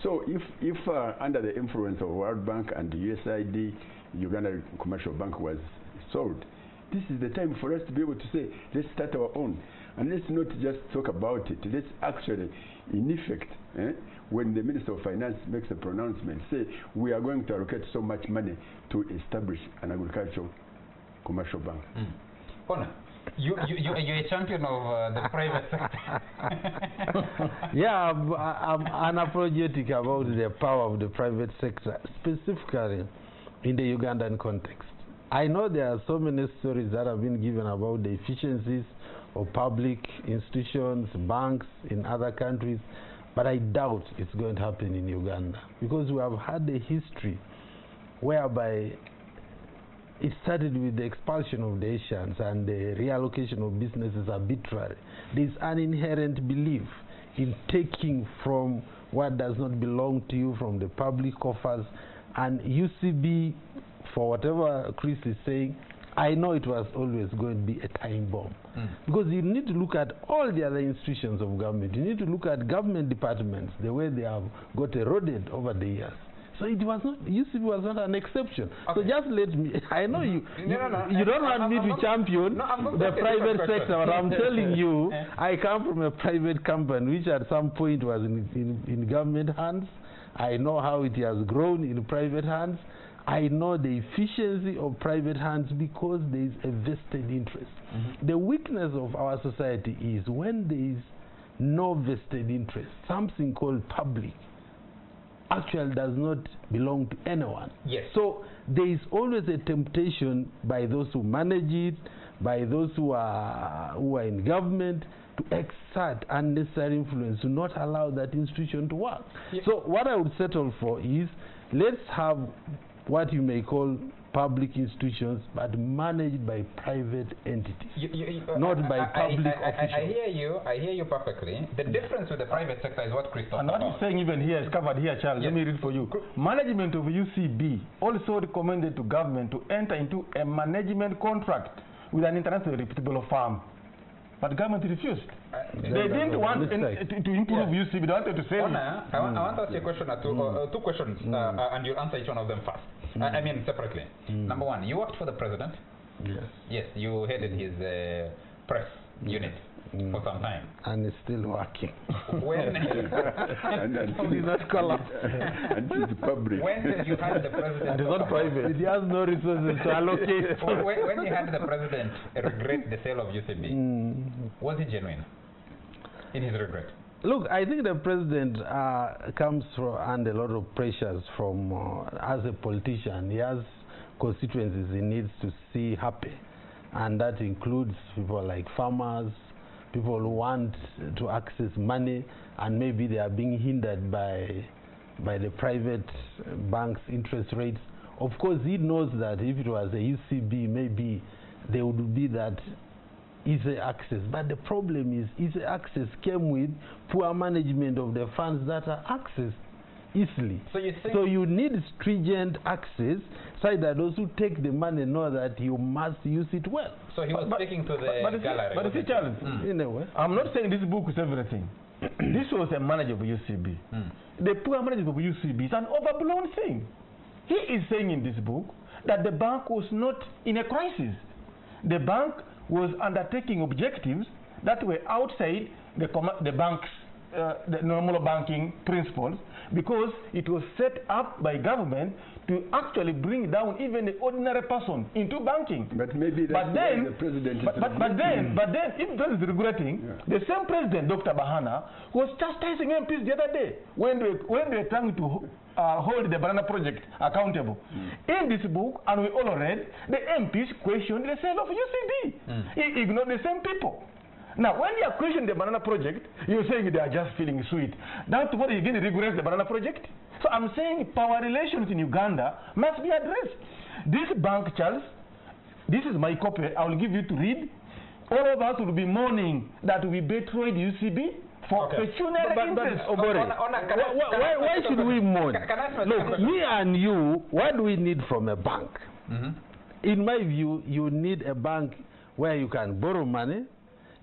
So if under the influence of World Bank and the USAID, Uganda Commercial Bank was sold, this is the time for us to be able to say, let's start our own. And let's not just talk about it. Let's actually, in effect, when the Minister of Finance makes a pronouncement, say, we are going to allocate so much money to establish an agricultural commercial bank. Honor, you're a champion of the private sector. Yeah, I'm unapologetic about the power of the private sector, specifically in the Ugandan context. I know there are so many stories that have been given about the efficiencies of public institutions, banks in other countries, but I doubt it's going to happen in Uganda, because we have had a history whereby it started with the expulsion of the Asians and the reallocation of businesses arbitrary. There's an inherent belief in taking from what does not belong to you from the public coffers, and UCB, for whatever Chris is saying, I know it was always going to be a time bomb. Because you need to look at all the other institutions of government. You need to look at government departments, the way they have got eroded over the years. So it was not, UCB was not an exception. Okay. So just let me, I know you don't want me to champion the private sector, but I'm telling you, I come from a private company which at some point was in government hands. I know how it has grown in private hands. I know the efficiency of private hands because there is a vested interest. The weakness of our society is when there is no vested interest, something called public actually does not belong to anyone. Yes. So there is always a temptation by those who manage it, by those who are in government, to exert unnecessary influence, to not allow that institution to work. Yes. So what I would settle for is, let's have what you may call public institutions, but managed by private entities, not by public officials. I hear you perfectly. The difference with the private sector is what Chris talked about. And what he's saying even here is covered here, Charles. Yes. Let me read for you. Management of UCB also recommended to government to enter into a management contract with an internationally reputable firm. But government refused. They didn't want to improve UCB. They wanted to save it. I want to ask you a question or two questions, and you'll answer each one of them first. I mean, separately. Number one, you worked for the president. Yes. Yes, you headed his press unit for some time. And it's still working. When and it's public. When you had the president, and it's not private. It has no resources to allocate. When you had the president regret the sale of UCB, was he genuine in his regret? Look, I think the president comes under a lot of pressures from, as a politician. He has constituencies he needs to see happy, and that includes people like farmers, people who want to access money, and maybe they are being hindered by the private banks' interest rates. Of course, he knows that if it was a UCB, maybe there would be that easy access. But the problem is easy access came with poor management of the funds that are accessed easily. So you think So you need stringent access so that those who take the money know that you must use it well. so he was speaking to the gallery. But you see, Charles, In a way. I'm not saying this book is everything. This was a manager of UCB. The poor manager of UCB is an overblown thing. He is saying in this book that the bank was not in a crisis. The bank was undertaking objectives that were outside the bank's the normal banking principles, because it was set up by government to actually bring down even the ordinary person into banking. But maybe that's why the president is but then, if the president is regretting, the same president, Dr. Bahana, was chastising MPs the other day when they were trying to hold the Banana Project accountable. In this book, and we all read, the MPs questioned the sale of UCB. He ignored the same people. Now, when you are questioning the Banana Project, you're saying they are just feeling sweet. Now, tomorrow you're going to regret the Banana Project? So I'm saying power relations in Uganda must be addressed. This bank, Charles, this is my copy. I will give you to read. All of us will be mourning that we betrayed UCB for pecuniary interests. Why should we mourn? Look, me and you, what do we need from a bank? In my view, you need a bank where you can borrow money.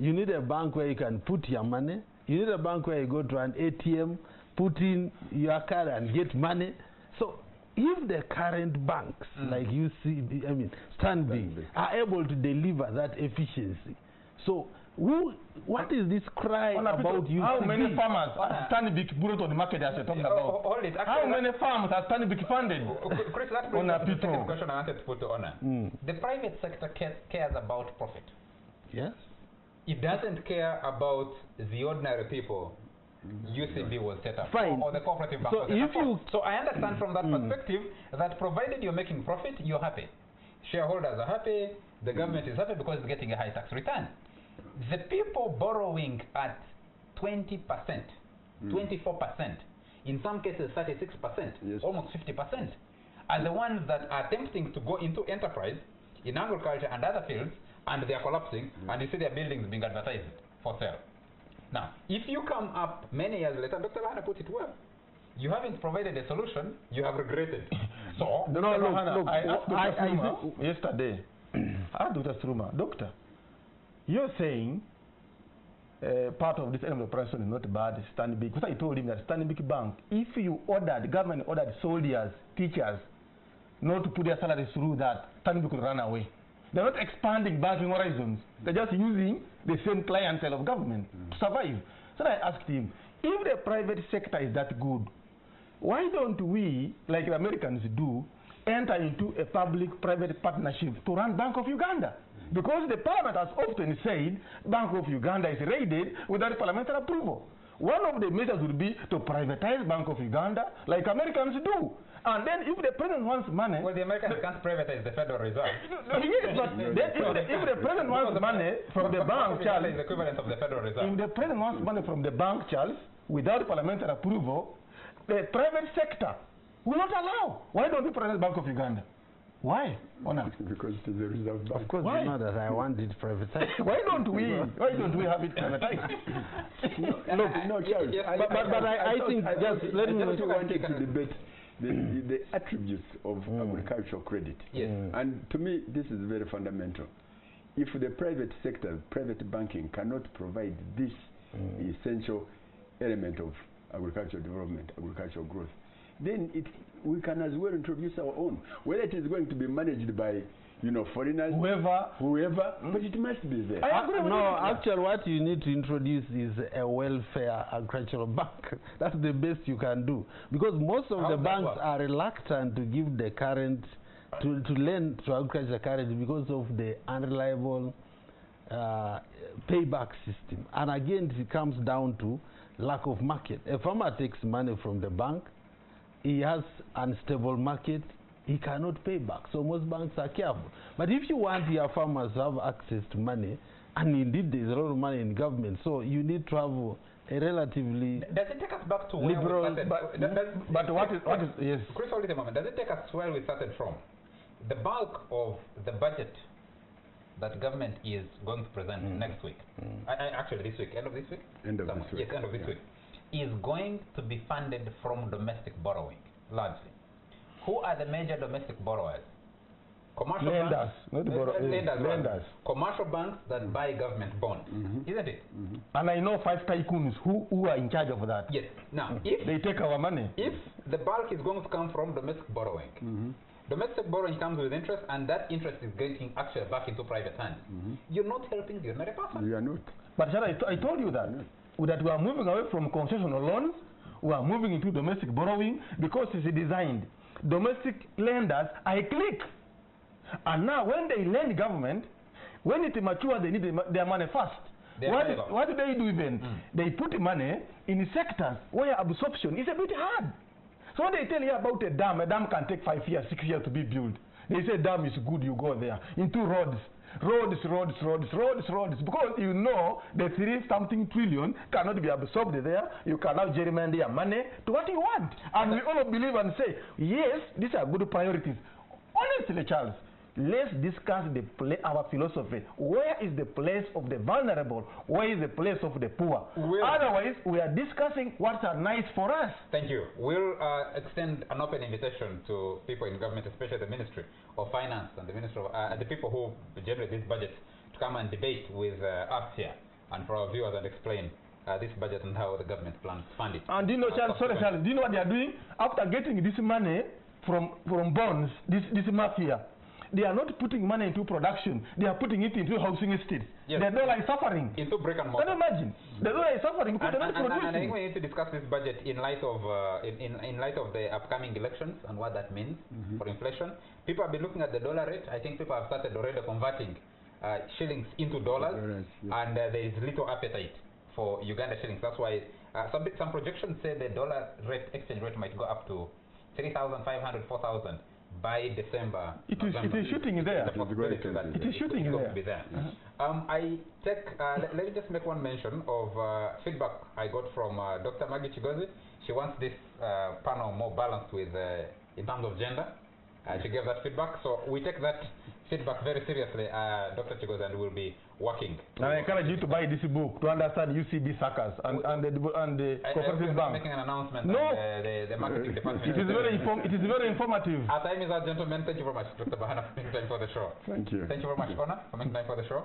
You need a bank where you can put your money. You need a bank where you go to an ATM, put in your card and get money. So if the current banks like UCB, I mean Stanbic, are able to deliver that efficiency, so what is this cry about UCB? How many farmers are Stanbic brought on the market as you're talking about? Hold it. How many farms are Stanbic funded? Chris, that brings us to the second question I wanted to put to Honor. The private sector cares about profit. Yes. It doesn't care about the ordinary people UCB was set up. Fine. Or the cooperative bank. So I understand from that perspective that provided you're making profit, you're happy. Shareholders are happy, the government is happy because it's getting a high tax return. The people borrowing at 20%, 24%, in some cases 36%, almost 50%, are the ones that are attempting to go into enterprise in agriculture and other fields, and they are collapsing, and you see their buildings being advertised for sale. Now, if you come up many years later, Dr. Bahana put it well, you haven't provided a solution, you have regretted. So, look, I asked Dr. Struma yesterday, I asked Dr. Struma, Doctor, you're saying part of this envelope operation is not bad, Stanbic, because I told him that Stanbic Bank, if you ordered, government ordered soldiers, teachers, not to put their salaries through that, Stanbic could run away. They're not expanding banking horizons. They're just using the same clientele of government to survive. So I asked him, if the private sector is that good, why don't we, like the Americans do, enter into a public-private partnership to run Bank of Uganda? Because the parliament has often said Bank of Uganda is raided without parliamentary approval. One of the measures would be to privatize Bank of Uganda like Americans do. And then if the president wants money... Well, the Americans can't privatize the Federal Reserve. Yes, but then if the president wants money from the bank, Charles... is the equivalent of the Federal Reserve. If the president wants money from the bank, Charles, without parliamentary approval, the private sector will not allow. Why don't we privatize Bank of Uganda? Why? Because it is a reserve bank. Of course, Why? you know that I want it privatized. Why don't we have it privatized? No, Charles. Yes, but I think just let me... I just wanted to debate the attributes of agricultural credit. Yes. And to me, this is very fundamental. If the private sector, private banking cannot provide this essential element of agricultural development, agricultural growth, then we can as well introduce our own. Whether it is going to be managed by, foreigners, whoever, but it must be there. No, actually what you need to introduce is a welfare agricultural bank. That's the best you can do. Because most of the banks are reluctant to give the current, to lend to agriculture currently because of the unreliable payback system. And again, it comes down to lack of market. A farmer takes money from the bank, he has unstable market, he cannot pay back. So most banks are careful. But if you want your farmers to have access to money, and indeed there's a lot of money in government, so you need to have a relatively Does it take us back to liberal, where we started? But what is yes. Chris, hold it a moment. Does it take us where we started from? The bulk of the budget that government is going to present next week, actually this week, end of this week? End of this week. Yes, end of this week. is going to be funded from domestic borrowing, largely. Who are the major domestic borrowers? Commercial Lenders, banks, not lenders. Commercial banks that buy government bonds, isn't it? And I know 5 tycoons who are in charge of that. Yes. Now, if they take our money, if the bulk is going to come from domestic borrowing, domestic borrowing comes with interest, and that interest is getting actually back into private hands. You're not helping the ordinary person. We are not. but I told you that we are moving away from concessional loans. We are moving into domestic borrowing because it's designed. Domestic lenders are a clique. And now when they lend government, when it matures, they need their money fast. What do they do even? They put money in sectors where absorption is a bit hard. So when they tell you about a dam can take 5 years, 6 years to be built. They say dam is good, you go there. Into roads, because you know the 3-something trillion cannot be absorbed there. You can now gerrymander your money to what you want. And we all believe and say, yes, these are good priorities. Honestly, Charles, let's discuss our philosophy. Where is the place of the vulnerable? Where is the place of the poor? Otherwise, we are discussing what are nice for us. Thank you. We'll extend an open invitation to people in government, especially the Ministry of Finance and the Ministry of the people who generate this budget, to come and debate with us here and for our viewers and explain this budget and how the government plans to fund it. And do you know, Charles, do you know what they are doing? After getting this money from bonds, this mafia, they are not putting money into production. They are putting it into housing estates. Yes. The dollar is suffering. Into brick and mortar. Can you imagine? The dollar is suffering because they're not producing. And I think we need to discuss this budget in light of in light of the upcoming elections and what that means for inflation. People have been looking at the dollar rate. I think people have started already converting shillings into dollars, and there is little appetite for Uganda shillings. That's why some projections say the dollar rate exchange rate might go up to 3,500, 4,000. By December. It is shooting there. It is shooting there. I take, let me just make one mention of feedback I got from Dr. Maggie Chigozi. She wants this panel more balanced with, in terms of gender. She gave that feedback. So we take that feedback very seriously, Dr. Chigozi, and we'll be working. And I encourage you to buy this book to understand UCB suckers and the cooperative bank. Making an announcement. No, the marketing department. It is very informative. Our time is out, gentlemen. Thank you very much, Dr. Bahana, for making time for the show. Thank you. Thank you very much, Ona, for making time for the show.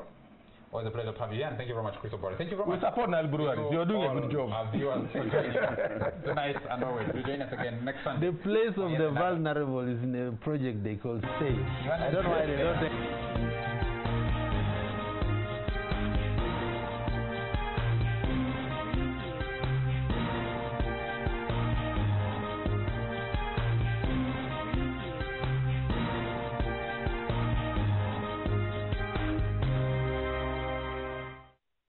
Always a pleasure to have you here, and thank you very much, Chris Obori. Thank you very much. We support Nile Breweries. You're doing a good job. Our viewers for joining us tonight and always. We'll join us again next Sunday. The place of the vulnerable is in a project they call SAFE. I don't know why they don't.